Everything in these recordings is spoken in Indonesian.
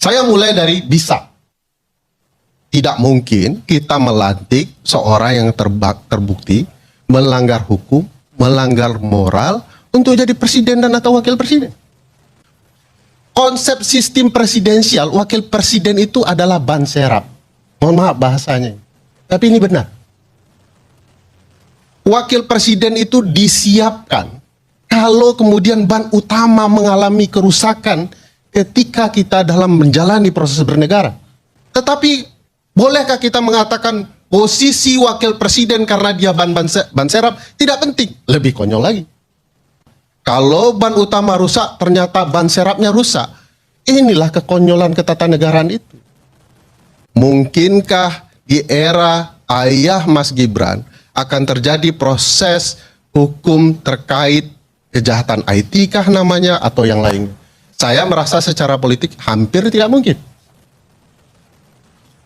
Saya mulai dari bisa. Tidak mungkin kita melantik seorang yang terbukti melanggar hukum, melanggar moral untuk jadi presiden dan atau wakil presiden. Konsep sistem presidensial, wakil presiden itu adalah ban serap. Mohon maaf bahasanya. Tapi ini benar. Wakil presiden itu disiapkan kalau kemudian ban utama mengalami kerusakan ketika kita dalam menjalani proses bernegara. Tetapi bolehkah kita mengatakan posisi wakil presiden karena dia ban serap tidak penting? Lebih konyol lagi. Kalau ban utama rusak, ternyata ban serapnya rusak. Inilah kekonyolan ketatanegaraan itu. Mungkinkah di era ayah Mas Gibran akan terjadi proses hukum terkait kejahatan IT kah namanya atau yang lain? Saya merasa secara politik hampir tidak mungkin.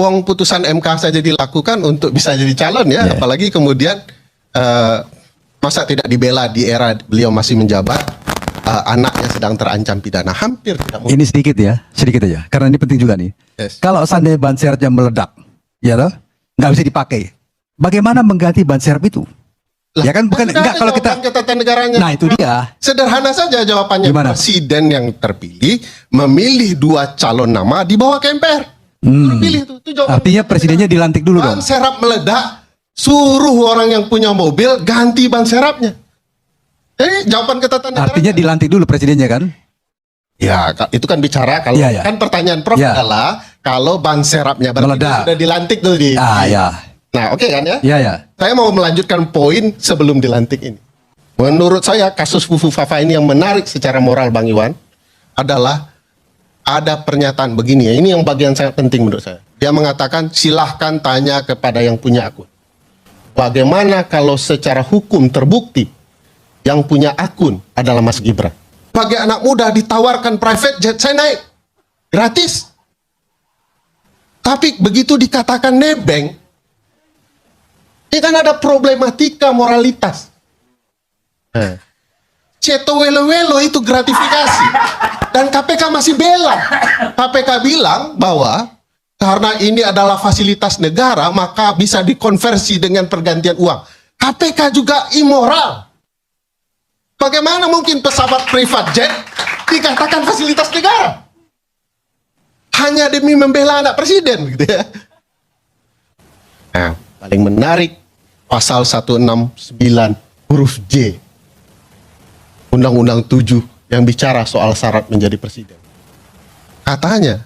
Uang putusan MK saja dilakukan untuk bisa jadi calon ya, apalagi kemudian masa tidak dibela di era beliau masih menjabat, anaknya sedang terancam pidana, hampir tidak mungkin. Ini sedikit aja, karena ini penting juga nih. Yes. Kalau seandainya ban serapnya meledak, ya toh, nggak bisa dipakai. Bagaimana mengganti ban serap itu? Lah, ya kan bukan enggak kalau kita ketatanegaranya. Nah, itu dia. Sederhana saja jawabannya. Gimana? Presiden yang terpilih memilih 2 calon nama dibawa ke MPR. Pilih itu jawaban. Artinya presidennya dilantik dulu ban dong. serap meledak, suruh orang yang punya mobil ganti ban serapnya. Jadi jawaban ketatanegaraan. Artinya dilantik dulu presidennya kan? Ya, itu kan bicara kalau kan pertanyaan Prof adalah kalau ban serapnya meledak, sudah dilantik dulu di. Nah, oke kan ya? Ya. Saya mau melanjutkan poin sebelum dilantik ini. Menurut saya kasus Fufu Fafa ini yang menarik secara moral Bang Iwan adalah ada pernyataan begini ya. Ini yang bagian sangat penting menurut saya. Dia mengatakan silahkan tanya kepada yang punya akun. Bagaimana kalau secara hukum terbukti yang punya akun adalah Mas Gibran? Bagi anak muda ditawarkan private jet, saya naik. Gratis. Tapi begitu dikatakan nebeng, ini kan ada problematika moralitas. Ceto welo-welo itu gratifikasi. Dan KPK masih bela. KPK bilang bahwa karena ini adalah fasilitas negara, maka bisa dikonversi dengan pergantian uang. KPK juga immoral. Bagaimana mungkin pesawat privat jet dikatakan fasilitas negara? Hanya demi membela anak presiden gitu ya. Nah, paling menarik pasal 169 huruf J Undang-Undang 7 yang bicara soal syarat menjadi presiden. Katanya,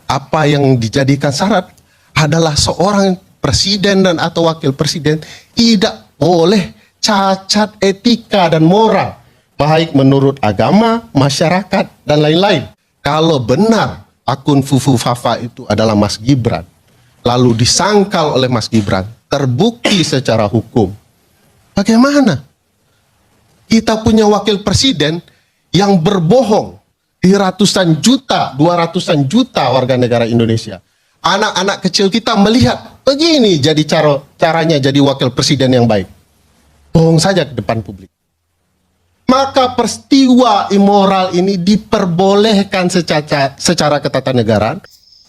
apa yang dijadikan syarat adalah seorang presiden dan atau wakil presiden tidak boleh cacat etika dan moral, baik menurut agama, masyarakat, dan lain-lain. Kalau benar akun Fufu Fafa itu adalah Mas Gibran, lalu disangkal oleh Mas Gibran, terbukti secara hukum, bagaimana? Kita punya wakil presiden yang berbohong di ratusan juta, 200-an juta warga negara Indonesia. Anak-anak kecil kita melihat, begini jadi caranya jadi wakil presiden yang baik. Bohong saja ke depan publik. Maka peristiwa immoral ini diperbolehkan secara ketatanegaraan.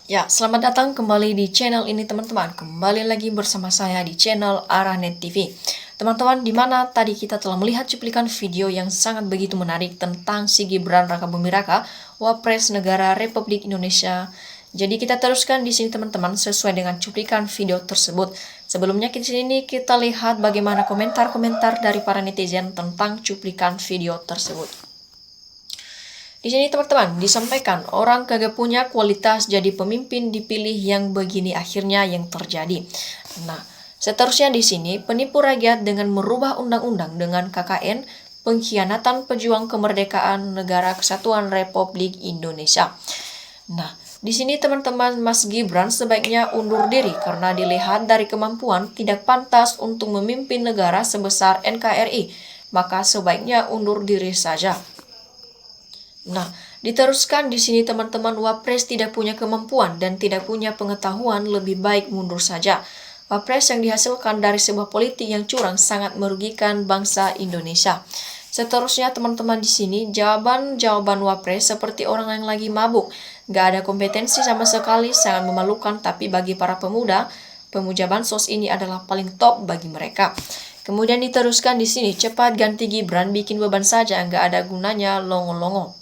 Ya, selamat datang kembali di channel ini teman-teman. Kembali lagi bersama saya di channel Arahnet TV. Teman-teman, di mana tadi kita telah melihat cuplikan video yang sangat begitu menarik tentang si Gibran Rakabuming Raka, Wapres Negara Republik Indonesia. Jadi kita teruskan di sini teman-teman sesuai dengan cuplikan video tersebut. Sebelumnya di sini kita lihat bagaimana komentar-komentar dari para netizen tentang cuplikan video tersebut. Di sini teman-teman disampaikan orang kagak punya kualitas jadi pemimpin dipilih yang begini akhirnya yang terjadi. Nah, seterusnya di sini penipu rakyat dengan merubah undang-undang dengan KKN, pengkhianatan pejuang kemerdekaan Negara Kesatuan Republik Indonesia. Nah, di sini teman-teman Mas Gibran sebaiknya undur diri karena dilihat dari kemampuan tidak pantas untuk memimpin negara sebesar NKRI, maka sebaiknya undur diri saja. Nah, diteruskan di sini teman-teman Wapres tidak punya kemampuan dan tidak punya pengetahuan, lebih baik mundur saja. Wapres yang dihasilkan dari sebuah politik yang curang sangat merugikan bangsa Indonesia. Seterusnya teman-teman di sini jawaban Wapres seperti orang yang lagi mabuk. Nggak ada kompetensi sama sekali, sangat memalukan, tapi bagi para pemuda, pemuja bansos ini adalah paling top bagi mereka. Kemudian diteruskan di sini, cepat ganti Gibran, bikin beban saja, nggak ada gunanya longo-longo.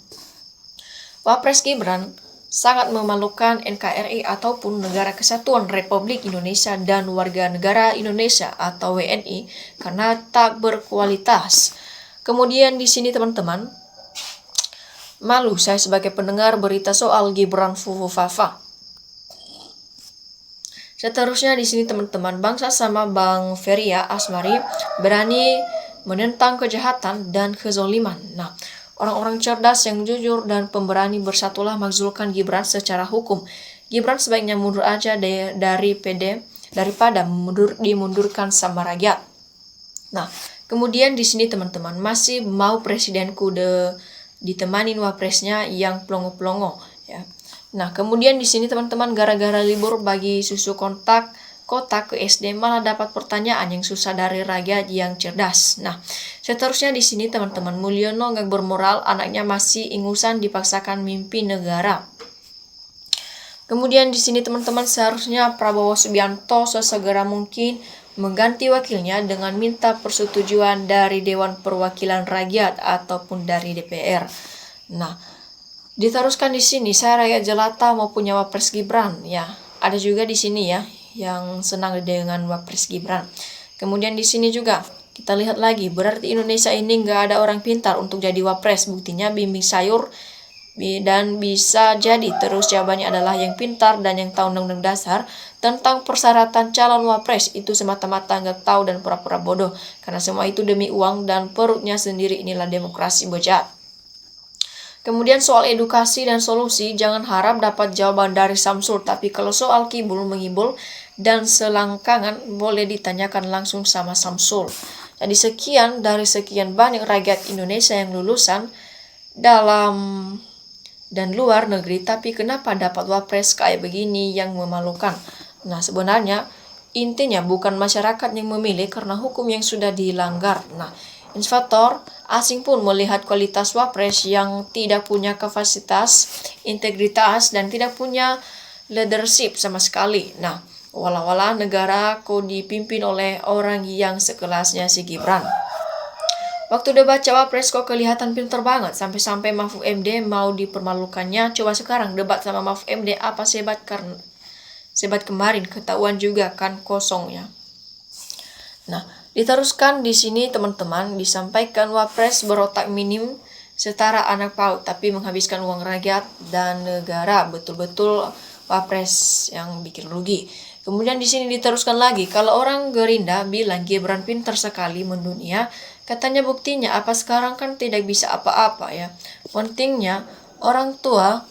Wapres Gibran sangat memalukan NKRI ataupun Negara Kesatuan Republik Indonesia dan warga negara Indonesia atau WNI karena tak berkualitas. Kemudian di sini teman-teman, malu saya sebagai pendengar berita soal Gibran Fufufafa. Seterusnya di sini teman-teman, Bangsa sama Bang Feria Asmari berani menentang kejahatan dan kezoliman. Nah, orang-orang cerdas yang jujur dan pemberani bersatulah makzulkan Gibran secara hukum. Gibran sebaiknya mundur aja dari PD daripada dimundurkan sama rakyat. Nah, kemudian di sini teman-teman, masih mau presidenku ditemanin wapresnya yang pelongo-pelongo ya. Nah, kemudian di sini teman-teman, gara-gara libur bagi susu kotak ke SD malah dapat pertanyaan yang susah dari rakyat yang cerdas. Nah, seterusnya di sini teman-teman, Mulyono nggak bermoral, anaknya masih ingusan dipaksakan mimpi negara. Kemudian di sini teman-teman, seharusnya Prabowo Subianto sesegera mungkin mengganti wakilnya dengan minta persetujuan dari Dewan Perwakilan Rakyat ataupun dari DPR. Nah, diteruskan di sini, saya rakyat jelata mau punya Wapres Gibran ya. Ada juga di sini ya yang senang dengan Wapres Gibran. Kemudian di sini juga kita lihat lagi, berarti Indonesia ini nggak ada orang pintar untuk jadi Wapres. Buktinya bimbing sayur dan bisa jadi terus jawabannya adalah yang pintar dan yang tahu undang-undang dasar tentang persyaratan calon Wapres itu semata-mata nggak tahu dan pura-pura bodoh. Karena semua itu demi uang dan perutnya sendiri, inilah demokrasi bejat. Kemudian soal edukasi dan solusi, jangan harap dapat jawaban dari Samsul, tapi kalau soal kibul menghibul dan selangkangan boleh ditanyakan langsung sama Samsul. Jadi sekian dari sekian banyak rakyat Indonesia yang lulusan dalam dan luar negeri, tapi kenapa dapat wapres kayak begini yang memalukan? Nah, sebenarnya intinya bukan masyarakat yang memilih karena hukum yang sudah dilanggar. Nah, investor asing pun melihat kualitas wapres yang tidak punya kapasitas, integritas, dan tidak punya leadership sama sekali. Nah, walau-walau negara kok dipimpin oleh orang yang sekelasnya si Gibran. Waktu debat cawapres kok kelihatan pinter banget, sampai-sampai Mahfud MD mau dipermalukannya. Coba sekarang debat sama Mahfud MD apa sebat kemarin, ketahuan juga kan kosongnya. Nah, diteruskan di sini teman-teman, disampaikan wapres berotak minim setara anak PAUD tapi menghabiskan uang rakyat dan negara, betul-betul wapres yang bikin rugi. Kemudian di sini diteruskan lagi, kalau orang Gerindra bilang Gibran pintar sekali mendunia, katanya buktinya apa sekarang kan tidak bisa apa-apa ya. Pentingnya orang tua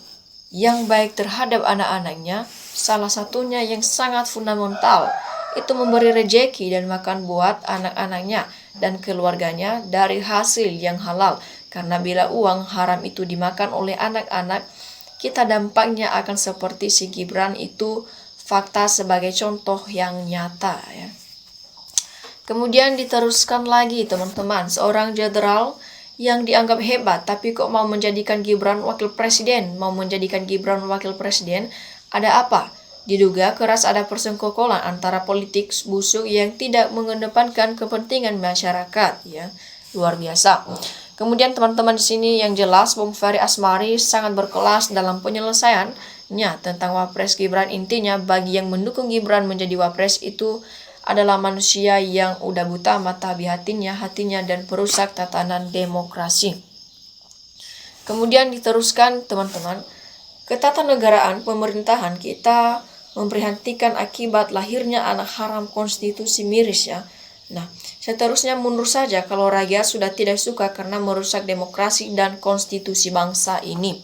yang baik terhadap anak-anaknya, salah satunya yang sangat fundamental itu memberi rejeki dan makan buat anak-anaknya dan keluarganya dari hasil yang halal. Karena bila uang haram itu dimakan oleh anak-anak, kita dampaknya akan seperti si Gibran itu, fakta sebagai contoh yang nyata ya. Kemudian diteruskan lagi teman-teman, seorang jenderal yang dianggap hebat tapi kok mau menjadikan Gibran wakil presiden, ada apa? Diduga keras ada persengkokolan antara politik busuk yang tidak mengedepankan kepentingan masyarakat ya. Luar biasa. Kemudian teman-teman di sini yang jelas Bung Ferry Asmari sangat berkelas dalam penyelesaiannya tentang Wapres Gibran. Intinya bagi yang mendukung Gibran menjadi Wapres itu adalah manusia yang udah buta mata hatinya dan perusak tatanan demokrasi. Kemudian diteruskan teman-teman, ketatanegaraan pemerintahan kita memprihatinkan akibat lahirnya anak haram konstitusi miris ya. Nah, seterusnya mundur saja kalau rakyat sudah tidak suka karena merusak demokrasi dan konstitusi bangsa ini.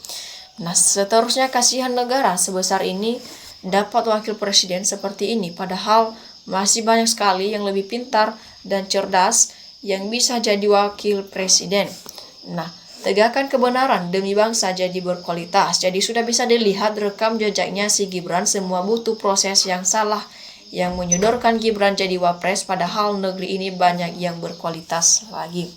Nah, seterusnya kasihan negara sebesar ini dapat wakil presiden seperti ini, padahal masih banyak sekali yang lebih pintar dan cerdas yang bisa jadi wakil presiden. Nah, tegakkan kebenaran demi bangsa jadi berkualitas. Jadi sudah bisa dilihat rekam jejaknya si Gibran, semua butuh proses yang salah yang menyodorkan Gibran jadi wapres, padahal negeri ini banyak yang berkualitas lagi.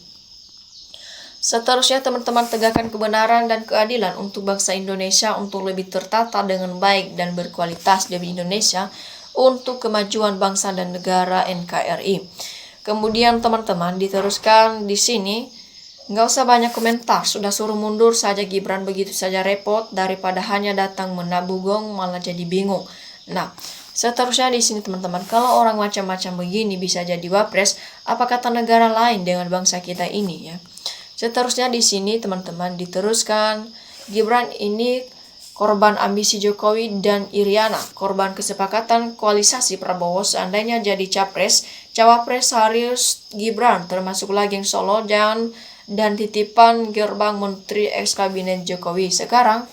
Seterusnya teman-teman tegakkan kebenaran dan keadilan untuk bangsa Indonesia untuk lebih tertata dengan baik dan berkualitas demi Indonesia untuk kemajuan bangsa dan negara NKRI. Kemudian teman-teman diteruskan di sini, nggak usah banyak komentar, sudah suruh mundur saja Gibran, begitu saja repot daripada hanya datang menabuh gong malah jadi bingung. Nah, seterusnya di sini teman-teman, kalau orang macam-macam begini bisa jadi wapres, apa kata negara lain dengan bangsa kita ini ya? Seterusnya di sini teman-teman diteruskan, Gibran ini korban ambisi Jokowi dan Iriana, korban kesepakatan koalisasi Prabowo seandainya jadi cawapres harus Gibran, termasuk lagi yang Solo dan titipan gerbang menteri ex kabinet Jokowi. Sekarang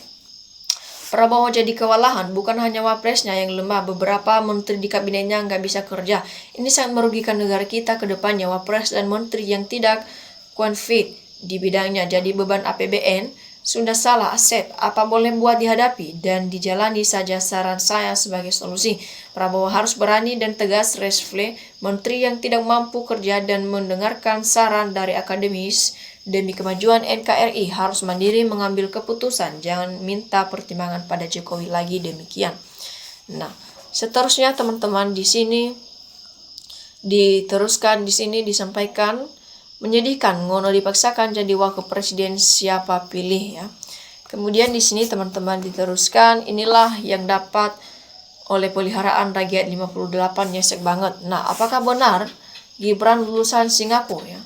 Prabowo jadi kewalahan, bukan hanya wapresnya yang lemah, beberapa menteri di kabinetnya nggak bisa kerja. Ini sangat merugikan negara kita ke depannya, wapres dan menteri yang tidak confit di bidangnya. Jadi beban APBN sudah salah aset, apa boleh buat dihadapi dan dijalani saja saran saya sebagai solusi. Prabowo harus berani dan tegas reshuffle menteri yang tidak mampu kerja dan mendengarkan saran dari akademis. Demi kemajuan NKRI harus mandiri mengambil keputusan, jangan minta pertimbangan pada Jokowi lagi, demikian. Nah, seterusnya teman-teman di sini diteruskan, di sini disampaikan, menyedihkan Ngono dipaksakan jadi wakil presiden, siapa pilih ya. Kemudian di sini teman-teman diteruskan, inilah yang dapat oleh peliharaan rakyat 58, nyesek banget. Nah, apakah benar Gibran lulusan Singapura ya?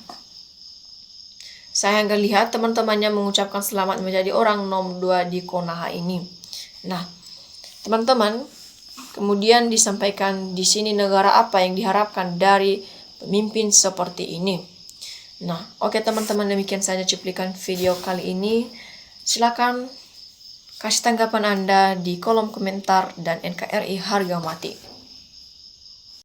Saya nggak lihat teman-temannya mengucapkan selamat menjadi orang nomor 2 di Konoha ini. Nah, teman-teman, kemudian disampaikan di sini negara apa yang diharapkan dari pemimpin seperti ini. Nah, oke teman-teman, demikian saja cuplikan video kali ini. Silakan kasih tanggapan Anda di kolom komentar dan NKRI harga mati.